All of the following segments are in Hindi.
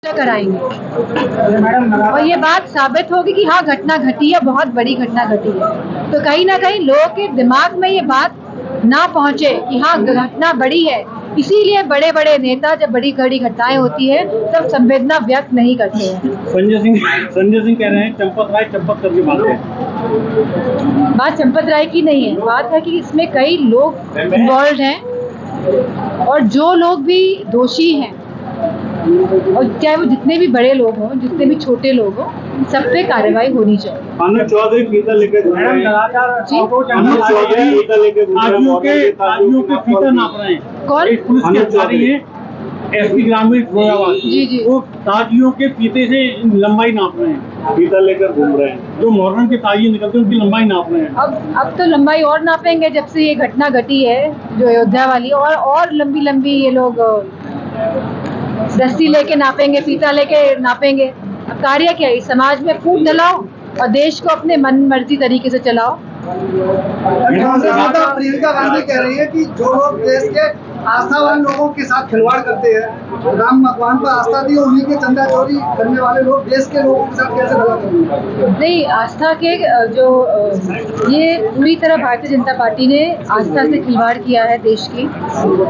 कराएंगे और ये बात साबित होगी कि हाँ घटना घटी है, बहुत बड़ी घटना घटी है। तो कहीं ना कहीं लोगों के दिमाग में ये बात ना पहुंचे कि हाँ घटना बड़ी है, इसीलिए बड़े बड़े नेता जब बड़ी बड़ी घटनाएं होती है तब संवेदना व्यक्त नहीं करते हैं। संजय सिंह कह रहे हैं चंपत राय चंपत करके बात है। बात चंपत राय की नहीं है, बात है कि इसमें कई लोग इन्वॉल्व हैं और जो लोग भी दोषी हैं और चाहे वो जितने भी बड़े लोग हों, जितने भी छोटे लोग हों, सब पे कार्रवाई होनी चाहिए। अनुज चौधरी फीता लेकर फीता नाप रहे हैं। कौन? पुलिस की अधिकारी है एसपी ग्रामीण फिरोजाबाद। जी वो ताजियों के फीते से लंबाई नाप रहे हैं, फीता लेकर घूम रहे हैं। जो मोहर्रम के ताजिए निकलते हैं उनकी लंबाई नाप रहे हैं। अब तो लंबाई और नापेंगे जब से ये घटना घटी है जो अयोध्या वाली, और लंबी लंबी ये लोग रस्सी लेके नापेंगे, फीता लेके नापेंगे। अब कार्य क्या है? समाज में फूट डलाओ और देश को अपने मन मर्जी तरीके से चलाओ। प्रियंका गांधी कह रही है कि जो लोग देश के आस्थावान लोगों के साथ खिलवाड़ करते हैं, राम भगवान पर आस्था दी, उन्हीं के चंदा चोरी करने वाले लोग देश के लोगों के साथ कैसे भला करेंगे? नहीं, आस्था के जो ये पूरी तरह भारतीय जनता पार्टी ने आस्था से खिलवाड़ किया है। देश की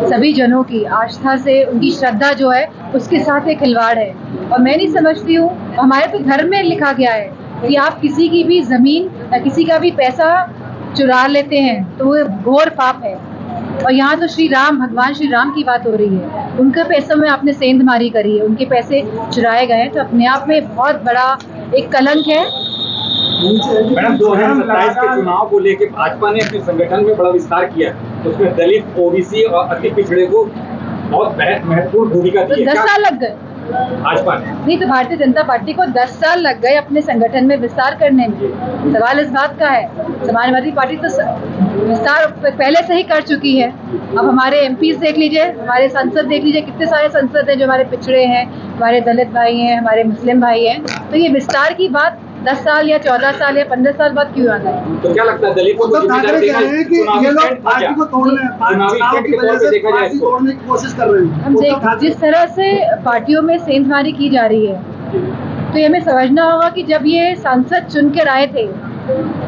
सभी जनों की आस्था से, उनकी श्रद्धा जो है उसके साथ ये खिलवाड़ है। और मैं नहीं समझती हूँ, हमारे तो धर्म में लिखा गया है कि आप किसी की भी जमीन या किसी का भी पैसा चुरा लेते हैं तो वो घोर पाप है। और यहाँ तो भगवान श्री राम की बात हो रही है, उनके पैसों में आपने सेंधमारी करी है, उनके पैसे चुराए गए हैं, तो अपने आप में बहुत बड़ा एक कलंक है। मैडम 2027 के चुनाव को लेकर भाजपा ने अपने संगठन में बड़ा विस्तार किया, उसमें दलित, ओबीसी और अति पिछड़े को बहुत महत्वपूर्ण भूमिका दी है। 10 साल लग गए भाजपा ने, नहीं तो भारतीय जनता पार्टी को 10 साल लग गए अपने संगठन में विस्तार करने में। सवाल इस बात का है, समाजवादी पार्टी तो विस्तार पहले से ही कर चुकी है। अब हमारे एमपीज देख लीजिए, हमारे सांसद देख लीजिए, कितने सारे सांसद हैं जो हमारे पिछड़े हैं, हमारे दलित भाई हैं, हमारे मुस्लिम भाई हैं। तो ये विस्तार की बात 10 साल या 14 साल या 15 साल बाद क्यों आता है? तो क्या लगता है दलितों को ठाकरे कह रहे हैं कि ये लोग पार्टी को तोड़ने, पार्टी की वजह से पार्टी तोड़ने की कोशिश कर रहे हैं। हम देख जिस तरह से पार्टियों में सेंधमारी की जा रही है, तो ये हमें समझना होगा कि जब ये सांसद चुन के आए थे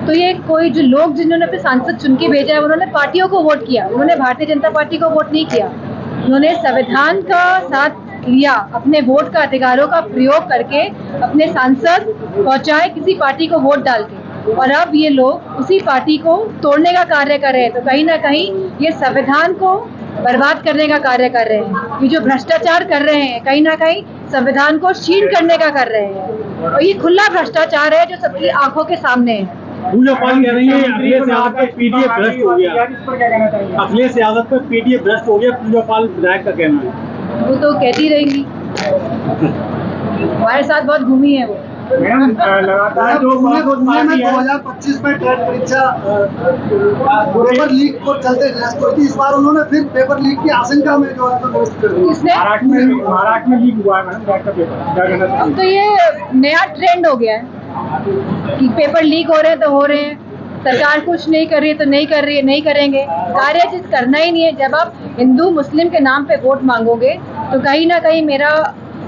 तो ये कोई जो लोग जिन्होंने अपने सांसद चुन के भेजा है उन्होंने पार्टियों को वोट किया, उन्होंने भारतीय जनता पार्टी को वोट नहीं किया। उन्होंने संविधान का साथ लिया, अपने वोट का अधिकारों का प्रयोग करके अपने सांसद पहुंचाए किसी पार्टी को वोट डाल के, और अब ये लोग उसी पार्टी को तोड़ने का कार्य कर रहे हैं। तो कहीं ना कहीं ये संविधान को बर्बाद करने का कार्य कर रहे हैं। ये जो भ्रष्टाचार कर रहे हैं कहीं ना कहीं संविधान को छीन करने का कर रहे हैं, और ये खुला भ्रष्टाचार है जो सबकी आंखों के सामने है। पूजा पाल कह रही है अखिलेश यादव का पीडीए भ्रष्ट हो गया। इस पर क्या कहना चाहिए? अखिलेश यादव का पीडीए भ्रष्ट हो गया, पूजा पाल विधायक का कहना है। वो तो कहती रहेंगी, हमारे साथ बहुत घूमी है वो। लगातार 2025 में टेट परीक्षा पेपर लीक को चलते नष्ट हुई थी, इस बार उन्होंने फिर पेपर लीक की आशंका में जो है तो नष्ट कर दी। किसने? महाराष्ट्र में लीक हुआ है मैडम टेट का पेपर। क्या कहना चाहिए? अब तो ये नया ट्रेंड हो गया है कि पेपर लीक हो रहे हैं तो हो रहे हैं, सरकार कुछ नहीं कर रही है तो नहीं कर रही है, नहीं करेंगे। कार्य चीज करना ही नहीं है। जब आप हिंदू मुस्लिम के नाम पे वोट मांगोगे तो कहीं ना कहीं मेरा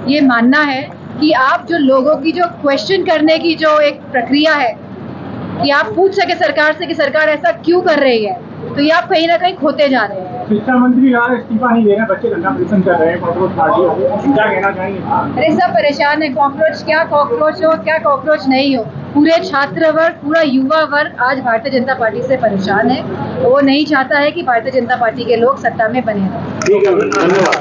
ये मानना है कि आप जो लोगों की जो क्वेश्चन करने की जो एक प्रक्रिया है कि आप पूछ सके सरकार से कि सरकार ऐसा क्यों कर रही है, तो ये आप कहीं ना कहीं खोते जा रहे हैं। शिक्षा मंत्री यार इस्तीफा नहीं दे रहे, बच्चे धरना प्रदर्शन कर रहे हैं कॉकरोच पार्टी, क्या कहना चाहेंगे? अरे सब परेशान है, कॉकरोच क्या कॉकरोच हो, क्या कॉकरोच नहीं हो। पूरे छात्र वर्ग, पूरा युवा वर्ग आज भारतीय जनता पार्टी से परेशान है। वो नहीं चाहता है कि भारतीय जनता पार्टी के लोग सत्ता में बने रहें। ठीक है, धन्यवाद।